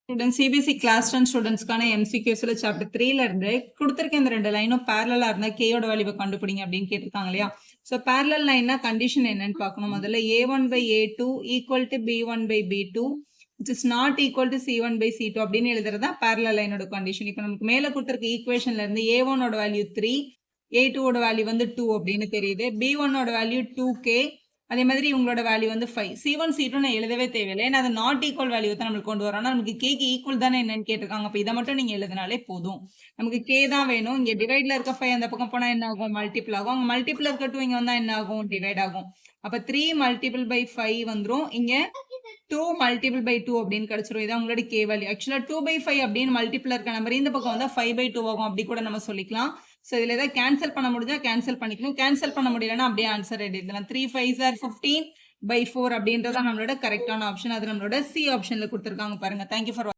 Student CBSE class 10 ஸ்டூடெண்ட்ஸ்க்கான எம்சிக்யூஸ்ல chapter 3ல இருந்து கொடுத்துருக்க இந்த ரெண்டு லைனும் பேரலா இருந்தா கேயோட வேல்யூவை கண்டுபிடிங்க அப்படின்னு கேட்டிருக்காங்க இல்லையா? ஸோ பேரலல் லைன்னா கண்டிஷன் என்னன்னு பார்க்கணும். முதல்ல a1/a2 equal to b1/b2 which is not equal to c1/c2 அப்படின்னு எழுதுறதா பேரலல் லைனோட கண்டிஷன். இப்போ நமக்கு மேல கொடுத்துருக்க ஈக்குவேஷன்ல இருந்து a1 ஓட வேல்யூ 3, a2 ஓட வேல்யூ வந்து 2 அப்படின்னு தெரியுது. b1 ஓட வேல்யூ 2k, அதே மாதிரி உங்களோட வேல்யூ வந்து 5. c1 c2 நான் எழுதவே தேவையில்லை, ஏன்னா அது நாட் ஈக்குவல் வேல்யூ தான் நம்மளுக்கு கொண்டு வரோம். நமக்கு கேக்கு ஈக்குவல் தானே என்னன்னு கேட்டிருக்காங்க. அப்போ இதை மட்டும் நீங்க எழுதினாலே போதும். நமக்கு கே தான் வேணும். இங்க டிவைட்ல இருக்க 5 அந்த பக்கம் போனா என்ன ஆகும்? மல்டிபிள் ஆகும். அங்க மல்டிபிள் இருக்க 2 இங்க வந்தா என்ன ஆகும்? டிவைட் ஆகும். அப்ப 3 மல்டிபிள் பை 5 வந்துரும். இங்க 2 மல்டிபிள் பை 2 அப்படின்னு கிடைச்சிரும். இதான் உங்களோட கே வேல்யூ. ஆக்சுவலா 2/5 அப்படின்னு மல்டிபிள் இருக்க நம்பர் இந்த பக்கம் வந்தா 5/2 ஆகும். அப்படி கூட நம்ம சொல்லிக்கலாம். ஸோ இதில் ஏதாவது கேன்சல் பண்ண முடிஞ்சா கேன்சல் பண்ணிக்கணும். கேன்சல் பண்ண முடியலன்னா அப்படியே ஆன்சர் எழுதிடலாம். 3 5s are 15/4 அப்படின்றத நம்மளோட கரெக்டான ஆப்ஷன். அது நம்மளோட சி ஆப்ஷன்ல கொடுத்துருக்காங்க பாருங்க. Thank you for